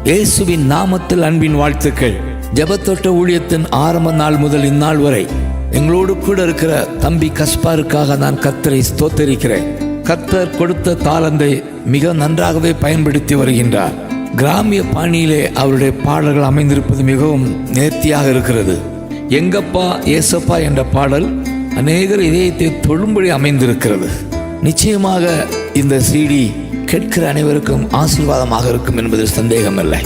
இயேசுவின் நாமத்தில் அன்பின் வாழ்த்துக்கள். ஜெபத்தோட்ட ஊழியத்தின் ஆரம்ப நாள் முதல் இந்நாள் வரை எங்களோடு கூட இருக்கிற தம்பி கஸ்பாருக்காக நான் கர்த்தரை ஸ்தோத்தரிக்கிறேன். கர்த்தர் கொடுத்த தாளந்தை மிக நன்றாகவே பயன்படுத்தி வருகின்றார். கிராமிய பாணியிலே அவருடைய பாடல்கள் அமைந்திருப்பது மிகவும் நேர்த்தியாக இருக்கிறது. எங்கப்பா ஏசப்பா என்ற பாடல் அநேகர் இதயத்தை தொழும்படி அமைந்திருக்கிறது. நிச்சயமாக இந்த CD கேட்கிற அனைவருக்கும் ஆசீர்வாதமாக இருக்கும் என்பதில் சந்தேகமில்லை.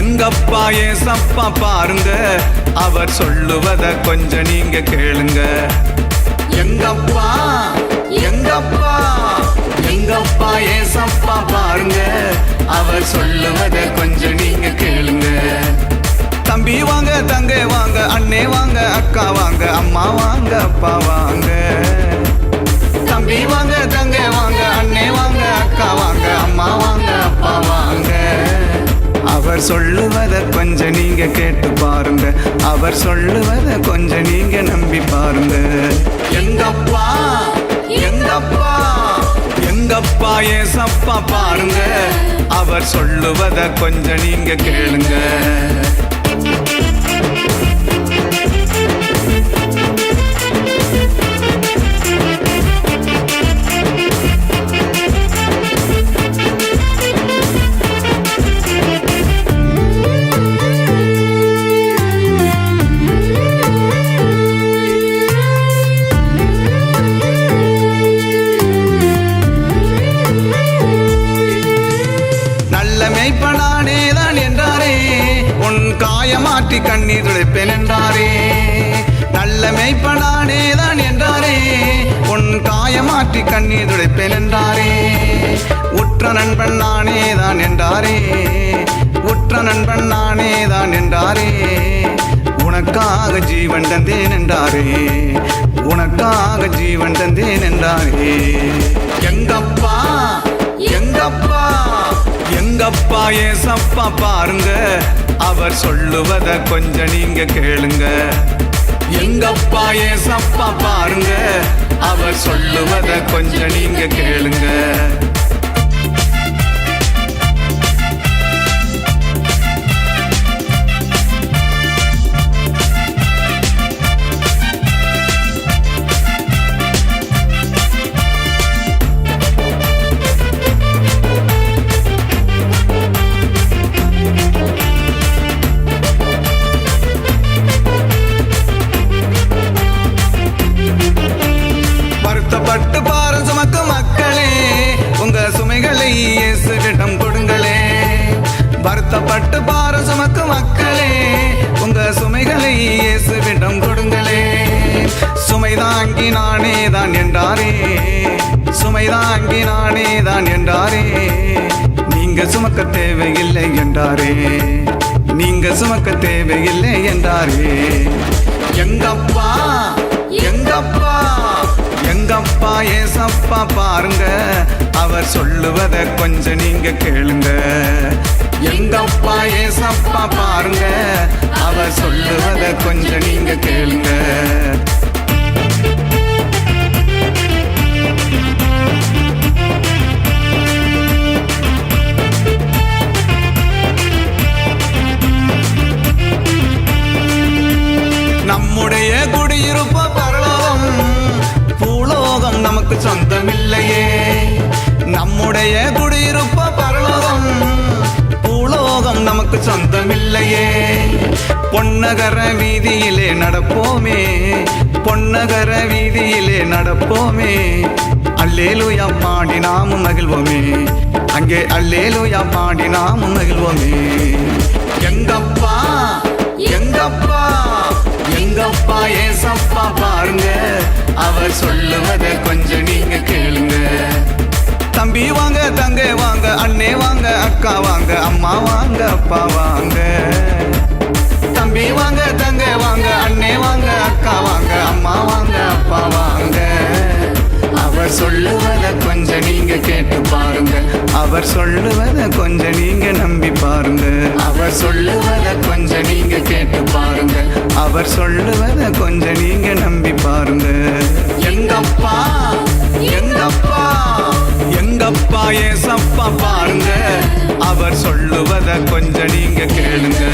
எங்கப்பா ஏசப்பா பாருங்க, அவர் சொல்லுவத கொஞ்சம் நீங்க கேளுங்க. எங்கப்பா எங்கப்பா எங்கப்பா ஏசப்பா பாருங்க, அவர் சொல்லுவத கொஞ்சம் நீங்க கேளுங்க. தம்பி வாங்க, தங்கை வாங்க, அண்ணே வாங்க, அக்கா வாங்க, அம்மா வாங்க, அப்பா வாங்க. தம்பி வாங்க, தங்கை வாங்க, அண்ணே வாங்க, அக்கா வாங்க, அம்மா வாங்க, அப்பா வாங்க. அவர் சொல்லுவத கொஞ்சம் நீங்க கேட்டு பாருங்க, அவர் சொல்லுவத கொஞ்சம் நீங்க நம்பி பாருங்க. எங்கப்பா எங்கப்பா எங்கப்பா ஏசப்பா பாருங்க, அவர் சொல்லுவத கொஞ்சம் நீங்க கேளுங்க. மெய்ப்பனானேதான் என்றாரே, உன் காயமாற்றி கண்ணீர் துடைப்பேன் என்றாரே. நல்ல மெய்ப்பனானேதான் என்றாரே, உன் காயமாற்றி கண்ணீர் துடைப்பேன் என்றாரே. உற்ற நண்பன் நானேதான் என்றாரே, உற்ற நண்பன் நானேதான் என்றாரே. உனக்காக ஜீவன் தந்தேன் என்றாரே, உனக்காக ஜீவன் தந்தேன் என்றாரே. எங்கப்பா எங்கப்பா எங்கப்பா ஏசப்பா பாருங்க, அவர் சொல்லுவத கொஞ்சம் நீங்க கேளுங்க. எங்கப்பா ஏசப்பா பாருங்க, அவர் சொல்லுவத கொஞ்சம் நீங்க கேளுங்க. பட்டு பாரம் சுமக்கு மக்களே, உங்க சுமைகளை இயேசுவிடம் கொடுங்களே. வருத்தப்பட்டு பாரம் சுமக்கு மக்களே, உங்க சுமைகளை இயேசுவிடம் கொடுங்களே. சுமைதாங்கி நானே தான் என்றாரே, சுமைதாங்கி நானே தான் என்றாரே. நீங்க சுமக்க தேவையில்லை என்றாரே, நீங்க சுமக்க தேவையில்லை என்றாரே. எங்கப்பா எங்கப்பா எங்கப்பா ஏசப்பா பாருங்க, அவர் சொல்லுவத கொஞ்சம் நீங்க கேளுங்க. எங்கப்பா ஏசப்பா பாருங்க, அவர் சொல்லுவத கொஞ்சம் நீங்க கேளுங்க. நம்முடைய குடியிருப்பு பரலோகம், பூலோகம் நமக்கு சொந்தமில்லையே. நம்முடைய குடியிருப்பு பரலோகம், பூலோகம் நமக்கு சொந்தமில்லையே. பொன்னகர வீதியிலே நடப்போமே, பொன்னகர வீதியிலே நடப்போமே. அல்லேலூயா பாடி நாமும் மகிழ்வோமே, அங்கே அல்லேலூயா பாடி நாமும் மகிழ்வோமே. எங்கப்பா எங்கப்பா எங்கப்பா ஏசப்பா பாருங்க, அவர் சொல்லுவத கொஞ்சம் நீங்க கேளுங்க. தம்பி வாங்க, தங்கை வாங்க, அண்ணே வாங்க, அக்கா வாங்க, அம்மா வாங்க, அப்பா வாங்க. தம்பி வாங்க, தங்கை வாங்க, அண்ணே வாங்க, அக்கா வாங்க, அம்மா வாங்க, அப்பா வாங்க. அவர் சொல்லுவத கொஞ்சம் நீங்க கேட்டு பாருங்க, அவர் சொல்லுவத கொஞ்சம் நீங்க நம்பி பாருங்க. அவர் சொல்லுவத கொஞ்சம் அவர் சொல்லுவத கொஞ்சம் நீங்க நம்பி பாருங்க. எங்கப்பா எங்கப்பா எங்கப்பா ஏசப்பா பாருங்க, அவர் சொல்லுவத கொஞ்சம் நீங்க கேளுங்க.